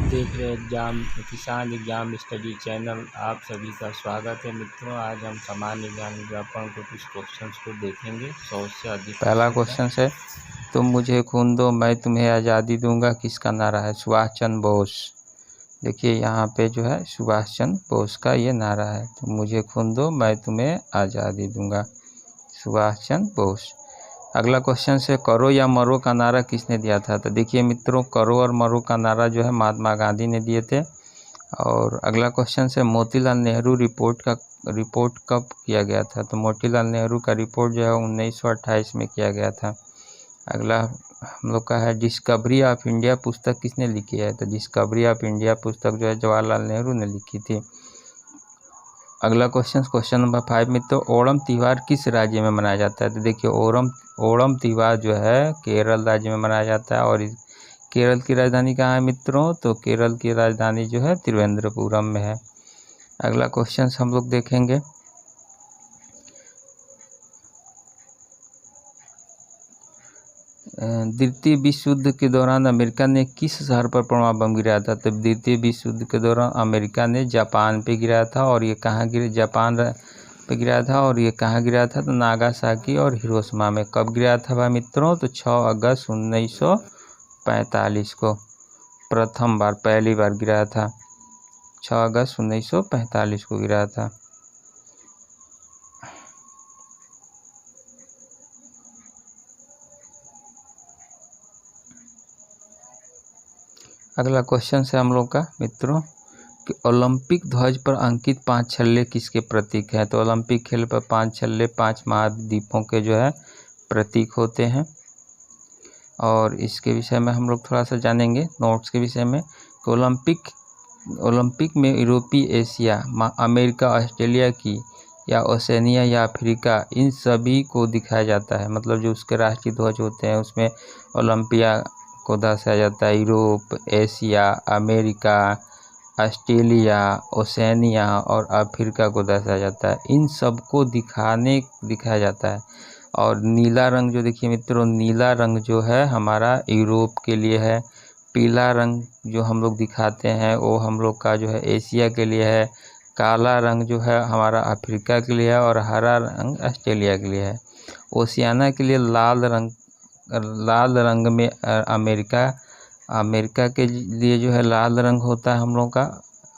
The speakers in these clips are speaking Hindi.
देख रहे किसान एग्जाम स्टडी चैनल। आप सभी का स्वागत है मित्रों। आज हम सामान्य ज्ञान व्याकरण के कुछ क्वेश्चंस को देखेंगे। 100 से अधिक पहला क्वेश्चन है, तुम मुझे खून दो मैं तुम्हें आज़ादी दूंगा, किसका नारा है? सुभाष चंद्र बोस। देखिए यहाँ पे जो है सुभाष चंद्र बोस का ये नारा है, तुम मुझे खून दो मैं तुम्हें आज़ादी दूंगा, सुभाष चंद्र बोस। अगला क्वेश्चन है, करो या मरो का नारा किसने दिया था? तो देखिए मित्रों, करो और मरो का नारा जो है महात्मा गांधी ने दिए थे। और अगला क्वेश्चन है, मोतीलाल नेहरू रिपोर्ट कब किया गया था? तो मोतीलाल नेहरू का रिपोर्ट जो है 1928 में किया गया था। अगला हम लोग का है, डिस्कवरी ऑफ इंडिया पुस्तक किसने लिखी है? तो डिस्कवरी ऑफ इंडिया पुस्तक जो है जवाहरलाल नेहरू ने लिखी थी। अगला क्वेश्चन नंबर 5 मित्रों, ओणम त्यौहार किस राज्य में मनाया जाता है? तो देखिए ओणम त्यौहार जो है केरल राज्य में मनाया जाता है। और केरल की राजधानी कहाँ है मित्रों? तो केरल की राजधानी जो है तिरुवनंतपुरम में है। अगला क्वेश्चन हम लोग देखेंगे, द्वितीय विश्व युद्ध के दौरान अमेरिका ने किस शहर पर परमाणु बम गिराया था? तो द्वितीय विश्व युद्ध के दौरान अमेरिका ने जापान पे गिराया था। और ये कहाँ गिरा? जापान पे गिराया था। और ये कहाँ गिराया था? तो नागासाकी और हिरोशिमा में। कब गिराया था भाई मित्रों? तो 6 अगस्त 1945 को पहली बार गिराया था। 6 अगस्त 1945 को गिराया था। अगला क्वेश्चन है हम लोग का मित्रों कि ओलंपिक ध्वज पर अंकित 5 छल्ले किसके प्रतीक हैं? तो ओलंपिक खेल पर 5 छल्ले 5 महाद्वीपों के जो है प्रतीक होते हैं। और इसके विषय में हम लोग थोड़ा सा जानेंगे नोट्स के विषय में कि ओलंपिक में यूरोपीय, एशिया, अमेरिका, ऑस्ट्रेलिया की या ओसेनिया या अफ्रीका, इन सभी को दिखाया जाता है। मतलब जो उसके राष्ट्रीय ध्वज होते हैं उसमें ओलंपिया को दर्शाया जाता है, Europe, Asia, America, Australia, Oceania और अफ्रीका को दर्शाया जाता है। इन सब को दिखाया जाता है। और नीला रंग जो देखिए मित्रों, नीला रंग जो है हमारा यूरोप के लिए है। पीला रंग जो हम लोग दिखाते हैं वो हम लोग का जो है एशिया के लिए है। काला रंग जो है हमारा अफ्रीका के लिए है। और हरा रंग ऑस्ट्रेलिया के लिए है। ओशियाना के लिए लाल रंग में अमेरिका के लिए जो है लाल रंग होता है हम लोग का।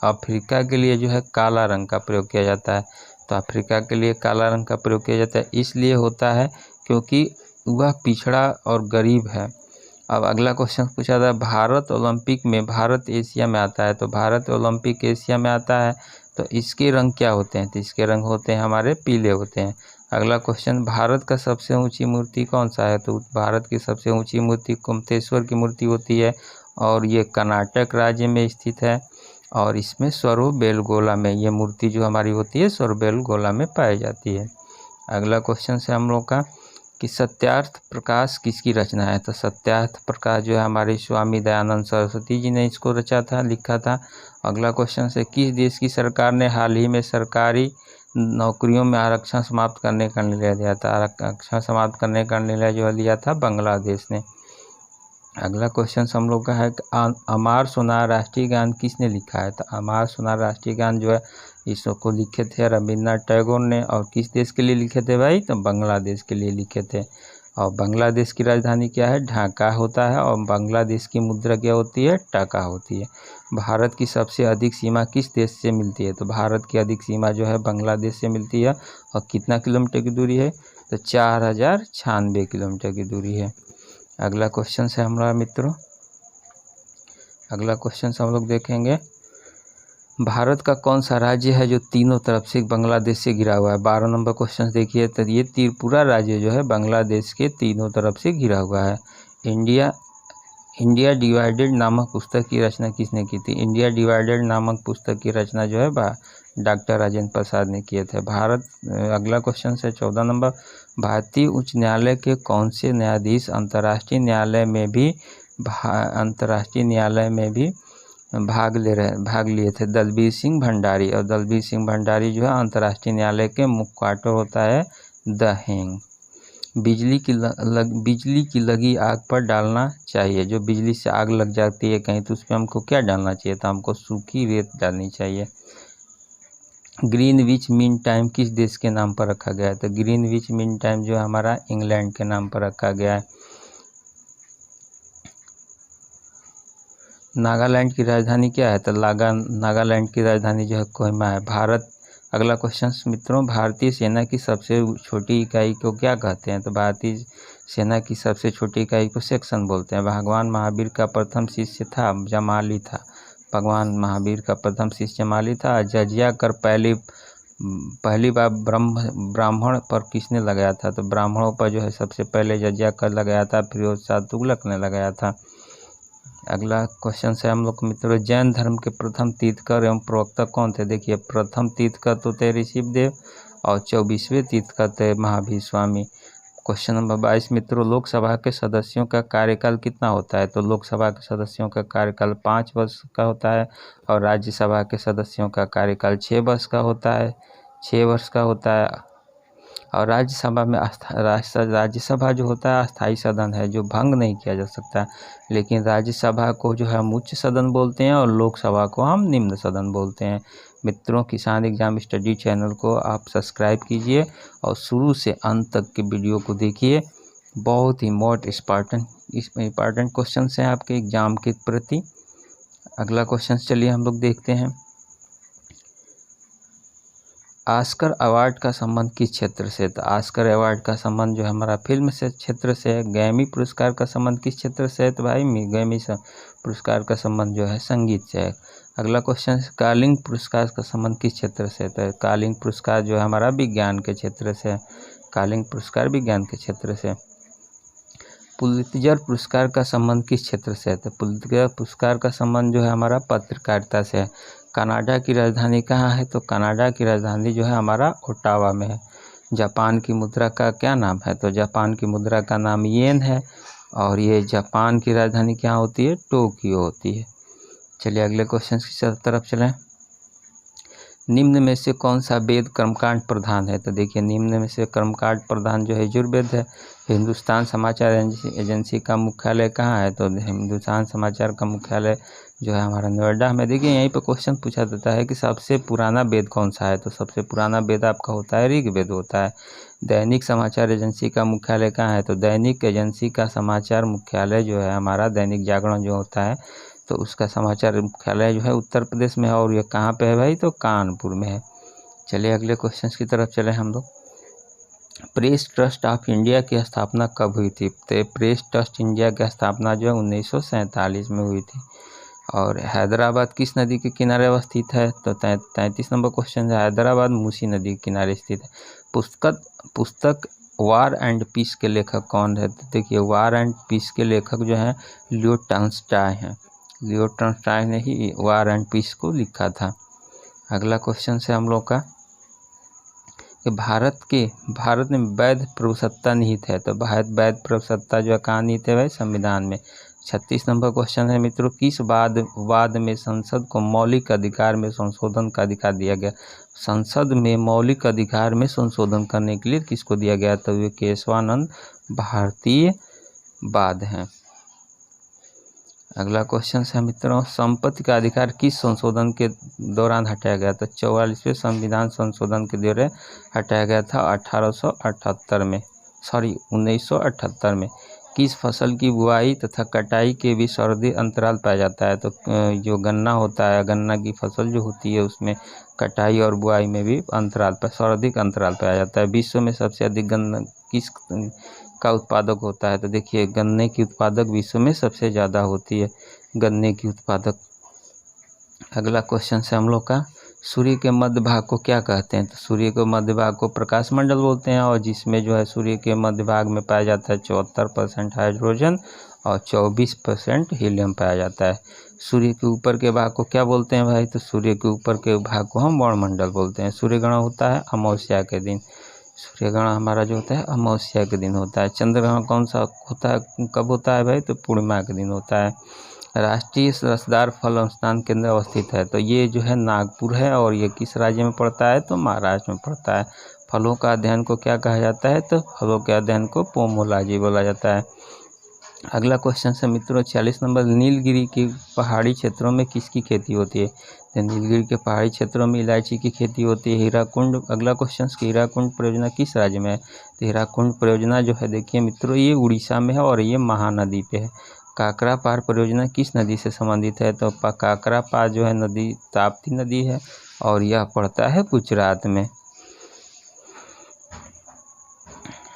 अफ्रीका के लिए जो है काला रंग का प्रयोग किया जाता है। तो अफ्रीका के लिए काला रंग का प्रयोग किया जाता है, इसलिए होता है क्योंकि वह पिछड़ा और गरीब है। अब अगला क्वेश्चन पूछा था, भारत एशिया में आता है। तो भारत ओलंपिक एशिया में आता है, तो इसके रंग क्या होते हैं? तो इसके रंग होते हैं हमारे पीले होते हैं। अगला क्वेश्चन, भारत का सबसे ऊंची मूर्ति कौन सा है? तो भारत की सबसे ऊंची मूर्ति कुम्तेश्वर की मूर्ति होती है। और ये कर्नाटक राज्य में स्थित है। और इसमें स्वरबेलगोला में ये मूर्ति जो हमारी होती है स्वरबेलगोला में पाई जाती है। अगला क्वेश्चन है हम लोग का कि सत्यार्थ प्रकाश किसकी रचना है? तो सत्यार्थ प्रकाश जो है हमारे स्वामी दयानंद सरस्वती जी ने इसको लिखा था। अगला क्वेश्चन है, किस देश की सरकार ने हाल ही में सरकारी नौकरियों में आरक्षण समाप्त करने का निर्णय लिया था? आरक्षण समाप्त करने का निर्णय जो लिया था बांग्लादेश ने। अगला क्वेश्चन हम लोग का है कि अमर सोनार राष्ट्रीय गान किसने लिखा है? तो अमर सोनार राष्ट्रीय गान जो है इसको लिखे थे रविन्द्रनाथ टैगोर ने। और किस देश के लिए लिखे थे भाई? तो बांग्लादेश के लिए लिखे थे। और बांग्लादेश की राजधानी क्या है? ढाका होता है। और बांग्लादेश की मुद्रा क्या होती है? टका होती है। भारत की सबसे अधिक सीमा किस देश से मिलती है? तो भारत की अधिक सीमा जो है बांग्लादेश से मिलती है। और कितना किलोमीटर की दूरी है? तो 4096 किलोमीटर की दूरी है। अगला क्वेश्चन है हमारा मित्रों, अगला क्वेश्चन हम लोग देखेंगे, भारत का कौन सा राज्य है जो तीनों तरफ से बांग्लादेश से घिरा हुआ है? 12 नंबर क्वेश्चन देखिए, तो ये त्रिपुरा राज्य जो है बांग्लादेश के तीनों तरफ से घिरा हुआ है। इंडिया डिवाइडेड नामक पुस्तक की रचना किसने की थी? इंडिया डिवाइडेड नामक पुस्तक की रचना जो है डॉक्टर राजेंद्र प्रसाद ने किए थे। अगला क्वेश्चन है 14 नंबर, भारतीय उच्च न्यायालय के कौन से न्यायाधीश अंतर्राष्ट्रीय न्यायालय में भी भाग लिए थे? दलबीर सिंह भंडारी। और दलबीर सिंह भंडारी जो है अंतर्राष्ट्रीय न्यायालय के मुख्य क्वार्टर होता है द हेग। बिजली की लगी आग पर डालना चाहिए। जो बिजली से आग लग जाती है कहीं तो उस पर हमको क्या डालना चाहिए, तो हमको सूखी रेत डालनी चाहिए। ग्रीनविच मीन टाइम किस देश के नाम पर रखा गया है, तो ग्रीनविच मीन टाइम जो हमारा इंग्लैंड के नाम पर रखा गया है। नागालैंड की राजधानी क्या है, तो नागालैंड की राजधानी जो है कोहिमा है। अगला क्वेश्चन मित्रों, भारतीय सेना की सबसे छोटी इकाई को क्या कहते हैं, तो भारतीय सेना की सबसे छोटी इकाई को सेक्शन बोलते हैं। भगवान महावीर का प्रथम शिष्य था जमाली था। भगवान महावीर का प्रथम शिष्य जमाली था। जजिया कर पहली बार ब्राह्मण पर किसने लगाया था, तो ब्राह्मणों पर जो है सबसे पहले जजिया कर लगाया था, फिरोज शाह तुगलक ने लगाया था। अगला क्वेश्चन है हम लोग मित्रों, जैन धर्म के प्रथम तीर्थकर एवं प्रवक्ता कौन थे। देखिए प्रथम तीर्थकर तो थे ऋषिदेव और 24वें तीर्थकर थे महावीर स्वामी। क्वेश्चन नंबर 22 मित्रों, लोकसभा के सदस्यों का कार्यकाल कितना होता है, तो लोकसभा के सदस्यों का कार्यकाल 5 वर्ष का होता है और राज्यसभा के सदस्यों का कार्यकाल 6 वर्ष का होता है। 6 वर्ष का होता है। और राज्यसभा जो होता है अस्थाई सदन है जो भंग नहीं किया जा सकता, लेकिन राज्यसभा को जो है हम उच्च सदन बोलते हैं और लोकसभा को हम निम्न सदन बोलते हैं। मित्रों, किसान एग्जाम स्टडी चैनल को आप सब्सक्राइब कीजिए और शुरू से अंत तक के वीडियो को देखिए। बहुत ही इम्पॉर्टेंट क्वेश्चन हैं आपके एग्जाम के प्रति। अगला क्वेश्चन चलिए हम लोग देखते हैं। ऑस्कर अवार्ड का संबंध किस क्षेत्र से, तो ऑस्कर अवार्ड का संबंध जो हमारा फिल्म से क्षेत्र से है। ग्रैमी पुरस्कार का संबंध किस क्षेत्र से है, तो भाई ग्रैमी पुरस्कार का संबंध जो है संगीत से है। अगला क्वेश्चन है, कार्लिंग पुरस्कार का संबंध किस क्षेत्र से है, तो कार्लिंग पुरस्कार जो है हमारा विज्ञान के क्षेत्र से है। कार्लिंग पुरस्कार विज्ञान के क्षेत्र से। पुलित्जर पुरस्कार का संबंध किस क्षेत्र से है, तो पुलित्जर पुरस्कार का संबंध जो है हमारा पत्रकारिता से है। कनाडा की राजधानी कहाँ है, तो कनाडा की राजधानी जो है हमारा ओटावा में है। जापान की मुद्रा का क्या नाम है, तो जापान की मुद्रा का नाम येन है और ये जापान की राजधानी क्या होती है, टोक्यो होती है। चलिए अगले क्वेश्चन की तरफ चलें। निम्न में से कौन सा वेद कर्मकांड प्रधान है, तो देखिए निम्न में से कर्मकांड प्रधान जो है यजुर्वेद है। हिंदुस्तान समाचार एजेंसी का मुख्यालय कहाँ है, तो हिंदुस्तान समाचार का मुख्यालय जो है हमारा नोएडा में। देखिए यहीं पर क्वेश्चन पूछा जाता है कि सबसे पुराना वेद कौन सा है, तो सबसे पुराना वेद आपका होता है ऋग्वेद होता है। दैनिक समाचार एजेंसी का मुख्यालय कहाँ है, तो दैनिक एजेंसी का समाचार मुख्यालय जो है हमारा दैनिक जागरण जो होता है तो उसका समाचार मुख्यालय जो है उत्तर प्रदेश में है और ये कहाँ पे है भाई, तो कानपुर में है। चलिए अगले क्वेश्चन की तरफ चले हम लोग। प्रेस ट्रस्ट ऑफ इंडिया की स्थापना कब हुई थी, तो प्रेस ट्रस्ट इंडिया की स्थापना जो है 1947 में हुई थी। और हैदराबाद किस नदी के किनारे अवस्थित है, तो 33 नंबर क्वेश्चन है। हैदराबाद मूसी नदी के किनारे स्थित है। पुस्तक वार एंड पीस के लेखक कौन है, तो देखिए वार एंड पीस के लेखक जो हैं लियो टॉल्स्टॉय हैं। लियो टॉल्स्टॉय ने ही वार एंड पीस को लिखा था। अगला क्वेश्चन से हम लोग का कि भारत में वैध प्रभुसत्ता निहित है, तो वैध प्रभुसत्ता जो है कहाँ निहित है भाई, संविधान में। 36 नंबर क्वेश्चन है मित्रों, किस वाद में संसद को मौलिक अधिकार में संशोधन का अधिकार दिया गया। संसद में मौलिक अधिकार में संशोधन करने के लिए किसको दिया गया, तो ये केशवानंद भारतीय वाद हैं। अगला क्वेश्चन है मित्रों, संपत्ति का अधिकार किस संशोधन के दौरान हटाया गया, तो 44वें संविधान संशोधन के दौरान हटाया गया था 1978 में। किस फसल की बुआई तथा कटाई के भी सर्वाधिक अंतराल पाया जाता है, तो जो गन्ना होता है, गन्ना की फसल जो होती है उसमें कटाई और बुआई में भी सर्वाधिक अंतराल पाया जाता है। विश्व में सबसे अधिक गन्ना किस का उत्पादक होता है, तो देखिए गन्ने की उत्पादक विश्व में सबसे ज़्यादा होती है गन्ने की उत्पादक। अगला क्वेश्चन है हम लोग का, सूर्य के मध्य भाग को क्या कहते हैं, तो सूर्य के मध्य भाग को प्रकाश मंडल बोलते हैं और जिसमें जो है सूर्य के मध्य भाग में पाया जाता है 74% हाइड्रोजन और 24% हीलियम पाया जाता है। सूर्य के ऊपर के भाग को क्या बोलते हैं भाई, तो सूर्य के ऊपर के भाग को हम वायुमंडल बोलते हैं। सूर्यग्रहण होता है अमावस्या के दिन। सूर्यग्रहण हमारा जो होता है अमावस्या के दिन होता है। चंद्रग्रहण कौन सा होता है, कब होता है भाई, तो पूर्णिमा के दिन होता है। राष्ट्रीय रसदार फल अनुसंधान केंद्र अवस्थित है, तो ये जो है नागपुर है और ये किस राज्य में पड़ता है, तो महाराष्ट्र में पड़ता है। फलों का अध्ययन को क्या कहा जाता है? तो फलों के अध्ययन को पोमोलॉजी बोला जाता है। अगला क्वेश्चन है मित्रों 46 नंबर, नीलगिरी के पहाड़ी क्षेत्रों में किसकी खेती होती है? तो नीलगिरी के पहाड़ी क्षेत्रों में इलायची की खेती होती है। हीराकुंड, अगला क्वेश्चन कि हीराकुंड परियोजना किस राज्य में है? तो हीराकुंड परियोजना जो है देखिए मित्रों ये उड़ीसा में है और ये महानदी पे है। काकरापार परियोजना किस नदी से संबंधित है? तो काकरापार जो है नदी ताप्ती नदी है और यह पड़ता है गुजरात में।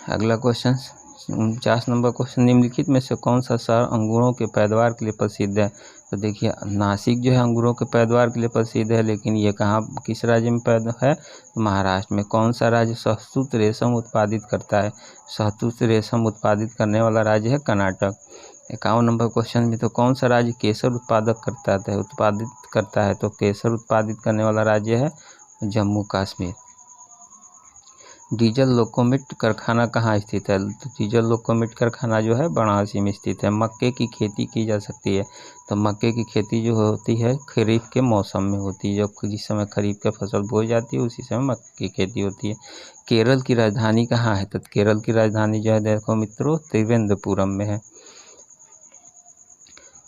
अगला क्वेश्चन 49 नंबर क्वेश्चन, निम्नलिखित में से कौन सा शहर अंगूरों के पैदावार के लिए प्रसिद्ध है? तो देखिए नासिक जो है अंगूरों के पैदावार के लिए प्रसिद्ध है, लेकिन ये कहाँ किस राज्य में पैदा है? महाराष्ट्र में। कौन सा राज्य शहतूत रेशम उत्पादित करता है? शहतूत रेशम उत्पादित करने वाला राज्य है कर्नाटक। 51 नंबर क्वेश्चन में, तो कौन सा राज्य केसर उत्पादित करता है? तो केसर उत्पादित करने वाला राज्य है जम्मू कश्मीर। डीजल लोकोमोटिव कारखाना कहाँ स्थित है? तो डीजल लोकोमोटिव कारखाना जो है वाराणसी में स्थित है। मक्के की खेती की जा सकती है? तो मक्के की खेती जो होती है खरीफ के मौसम में होती है, जब जिस समय खरीफ की फसल बोई जाती है उसी समय मक्के की खेती होती है। केरल की राजधानी कहाँ है? तो केरल की राजधानी जो है देखो मित्रों त्रिवेंद्रपुरम में है।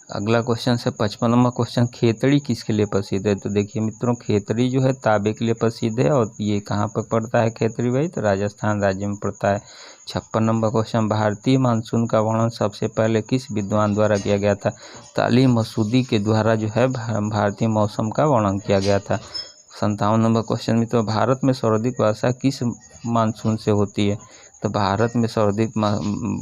अगला क्वेश्चन है 55 नंबर क्वेश्चन, खेतड़ी किसके लिए प्रसिद्ध है? तो देखिए मित्रों खेतड़ी जो है तांबे के लिए प्रसिद्ध है और ये कहाँ पर पड़ता है खेतड़ी भाई? तो राजस्थान राज्य में पड़ता है। 56 नंबर क्वेश्चन, भारतीय मानसून का वर्णन सबसे पहले किस विद्वान द्वारा किया गया था? तो अली मसूदी के द्वारा जो है भारतीय मौसम का वर्णन किया गया था। 57 नंबर क्वेश्चन में, तो भारत में सर्वाधिक वर्षा किस मानसून से होती है? तो भारत में सर्वाधिक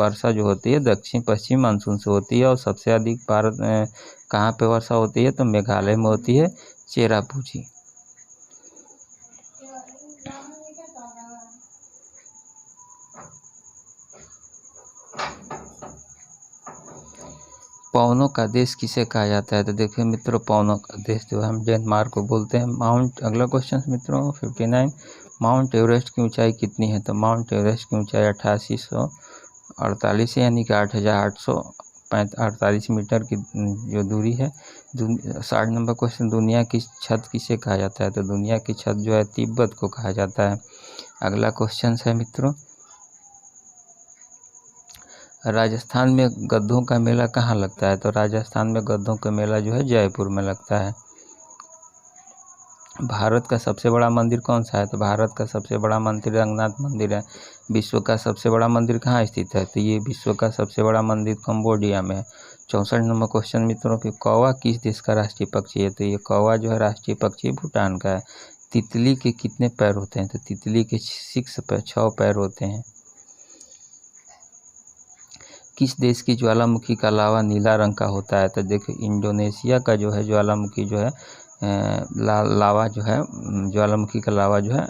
वर्षा जो होती है दक्षिण पश्चिम मानसून से होती है और सबसे अधिक भारत में कहाँ पे वर्षा होती है? तो मेघालय में होती है, चेरापूंजी। पवनों का देश किसे कहा जाता है? तो देखिए मित्रों पवनों का देश जो हम डेनमार्क को बोलते हैं। माउंट, अगला क्वेश्चन मित्रों 59, माउंट एवरेस्ट की ऊंचाई कितनी है? तो माउंट एवरेस्ट की ऊंचाई 8848 है, यानी कि 8848 मीटर की जो दूरी है। 60 नंबर क्वेश्चन, दुनिया की छत किसे कहा जाता है? तो दुनिया की छत जो है तिब्बत को कहा जाता है। अगला क्वेश्चन है मित्रों, राजस्थान में गधों का मेला कहाँ लगता है? तो राजस्थान में गधों का मेला जो है जयपुर में लगता है। भारत का सबसे बड़ा मंदिर कौन सा है? तो भारत का सबसे बड़ा मंदिर रंगनाथ मंदिर है। विश्व का सबसे बड़ा मंदिर कहाँ स्थित है? तो ये विश्व का सबसे बड़ा मंदिर कंबोडिया में है। 64 नंबर क्वेश्चन मित्रों कि कौवा किस देश का राष्ट्रीय पक्षी है? तो ये कौवा जो है राष्ट्रीय पक्षी भूटान का है। तितली के कितने पैर होते हैं? तो तितली के 6 पैर होते हैं। किस देश की ज्वालामुखी का लावा नीला रंग का होता है? तो देखिए इंडोनेशिया का जो है ज्वालामुखी जो है लावा जो है ज्वालामुखी का लावा जो है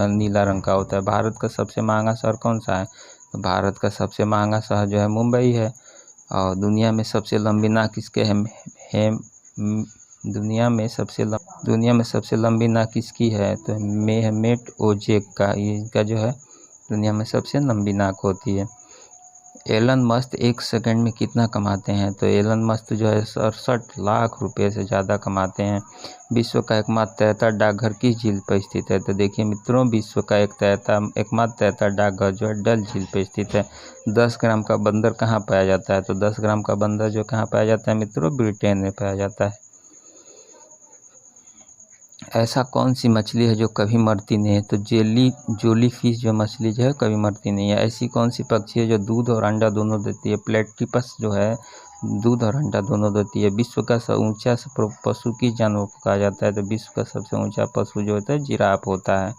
नीला रंग का होता है। भारत का सबसे महंगा शहर कौन सा है? तो भारत का सबसे महंगा शहर जो है मुंबई है। और दुनिया में सबसे लंबी नाक किसके है? दुनिया में सबसे लंबी नाक किसकी है? तो मेहमेट ओजेक का, इनका जो है दुनिया में सबसे लंबी नाक होती है। एलन मस्क 1 सेकंड में कितना कमाते हैं? तो एलन मस्क जो है 67 लाख रुपए से ज़्यादा कमाते हैं। विश्व का एकमात्र तैरता डाकघर किस झील पर स्थित है? तो देखिए मित्रों विश्व का एकमात्र तैरता डाकघर जो है डल झील पर स्थित है। 10 ग्राम का बंदर कहाँ पाया जाता है? तो 10 ग्राम का बंदर जो कहाँ पाया जाता है मित्रों? ब्रिटेन में पाया जाता है। ऐसा कौन सी मछली है जो कभी मरती नहीं है? तो जोली फिश जो मछली जो है कभी मरती नहीं है। ऐसी कौन सी पक्षी है जो दूध और अंडा दोनों देती है? प्लेटिपस जो है दूध और अंडा दोनों देती है। विश्व का ऊंचा पशु किस जानवर को कहा जाता है? तो विश्व का सबसे ऊंचा पशु जो होता है जिराफ होता है।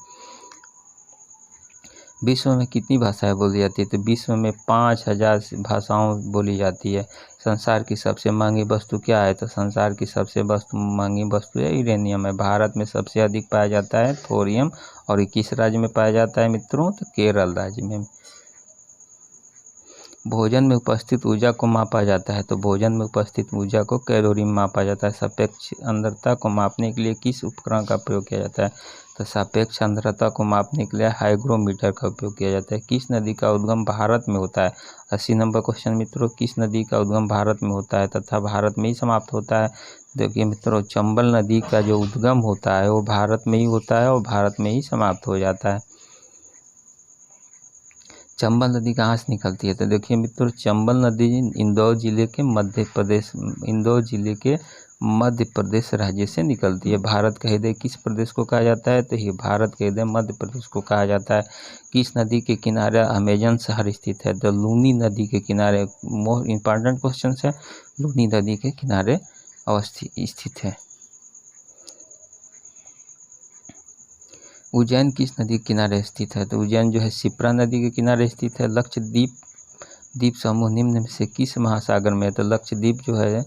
विश्व में कितनी भाषाएं बोली जाती है? तो विश्व में 5000 भाषाओं बोली जाती है। संसार की सबसे महंगी वस्तु क्या है? तो संसार की सबसे महंगी वस्तु है यूरेनियम है। भारत में सबसे अधिक पाया जाता है थोरियम, और ये किस राज्य में पाया जाता है मित्रों? तो केरल राज्य में। भोजन में उपस्थित ऊर्जा को मापा जाता है। तो भोजन में उपस्थित ऊर्जा को कैलोरी में मापा जाता है। सापेक्ष आर्द्रता को मापने के लिए किस उपकरण का प्रयोग किया जाता है? तो सापेक्ष आर्द्रता को मापने के लिए हाइग्रोमीटर का उपयोग किया जाता है। किस नदी का उद्गम भारत में होता है? 80 नंबर क्वेश्चन मित्रों, किस नदी का उद्गम भारत में होता है तथा भारत में ही समाप्त होता है? देखिए मित्रों चंबल नदी का जो उद्गम होता है वो भारत में ही होता है और भारत में ही समाप्त हो जाता है। चंबल नदी कहाँ से निकलती है? तो देखिए मित्रों, चंबल नदी इंदौर जिले के मध्य प्रदेश राज्य से निकलती है। भारत का हृदय किस प्रदेश को कहा जाता है? तो ये भारत का हृदय मध्य प्रदेश को कहा जाता है। किस नदी के किनारे अमेजन शहर स्थित है? तो लूनी नदी के किनारे। मोस्ट इम्पॉर्टेंट क्वेश्चन है, लूनी नदी के किनारे स्थित है। उज्जैन किस नदी के किनारे स्थित है? तो उज्जैन जो है शिप्रा नदी के किनारे स्थित है। लक्षद्वीप समूह निम्न में से किस महासागर में है? तो लक्षद्वीप जो है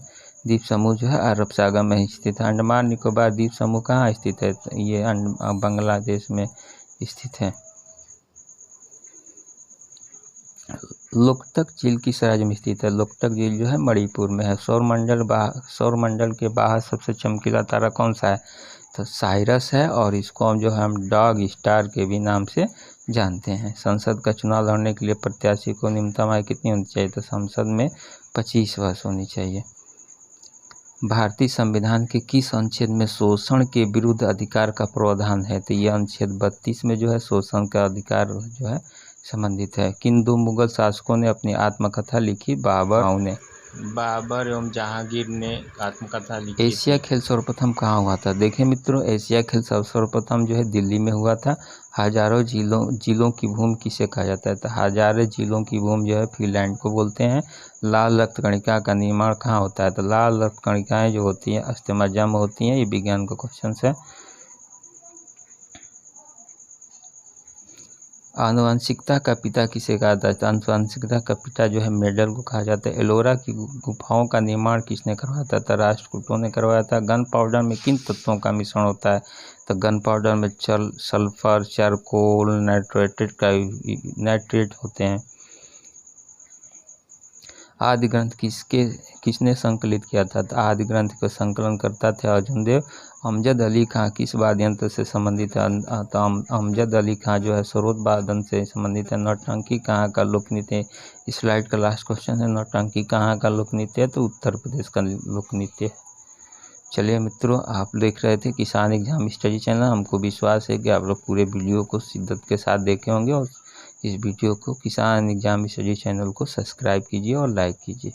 द्वीप समूह जो है अरब सागर में स्थित है। अंडमान निकोबार द्वीप समूह कहाँ स्थित है? तो ये बांग्लादेश में स्थित है। लोकटक झील किस राज्य में स्थित है? लोकटक झील जो है मणिपुर में है। सौरमंडल के बाहर सबसे चमकीला तारा कौन सा है? तो साइरस है, और इसको जो है हम डॉग स्टार के भी नाम से जानते हैं। संसद का चुनाव लड़ने के लिए प्रत्याशी को न्यूनतम आयु कितनी होनी चाहिए? तो संसद में 25 वर्ष होनी चाहिए। भारतीय संविधान के किस अनुच्छेद में शोषण के विरुद्ध अधिकार का प्रावधान है? तो यह अनुच्छेद 32 में जो है शोषण का अधिकार जो है संबंधित है। किन दो मुगल शासकों ने अपनी आत्मकथा लिखी? बाबर एवं जहांगीर ने आत्मकथा लिखी। एशिया खेल सर्वप्रथम कहाँ हुआ था? देखिए मित्रों, एशिया खेल सर्वप्रथम जो है दिल्ली में हुआ था। हजारों जिलों की भूमि किसे कहा जाता है? तो हजारों जिलों की भूमि जो है फिनलैंड को बोलते हैं। लाल रक्त कणिका का निर्माण कहाँ होता है? तो लाल रक्त कणिकाएं जो होती हैं अस्थमा में होती हैं। ये विज्ञान का क्वेश्चन है। आनुवंशिकता का पिता किसे कहा जाता है? आनुवंशिकता का पिता जो है मेंडल को कहा जाता है। एलोरा की गुफाओं का निर्माण किसने करवाया था? राष्ट्रकूटों ने करवाया था। गन पाउडर में किन तत्वों का मिश्रण होता है? तो गन पाउडर में सल्फर, चारकोल, नाइट्रेट होते हैं। आदि ग्रंथ किसने संकलित किया था? तो आदि ग्रंथ का संकलन करता थे अर्जुन देव। अमजद अली खां किस वाद्य यंत्र से संबंधित है? तो अमजद अली खां जो है सरोद वादन से संबंधित है। नौटंकी कहाँ का लोक नृत्य है? इस स्लाइड का लास्ट क्वेश्चन है, नौटंकी कहाँ का लोक नृत्य है? तो उत्तर प्रदेश का लोक नृत्य है। चलिए मित्रों, आप देख रहे थे किसान एग्जाम स्टडी चैनल। हमको विश्वास है कि आप लोग पूरे वीडियो को शिद्दत के साथ देखे होंगे, और इस वीडियो को किसान एग्जाम स्टडी चैनल को सब्सक्राइब कीजिए और लाइक कीजिए।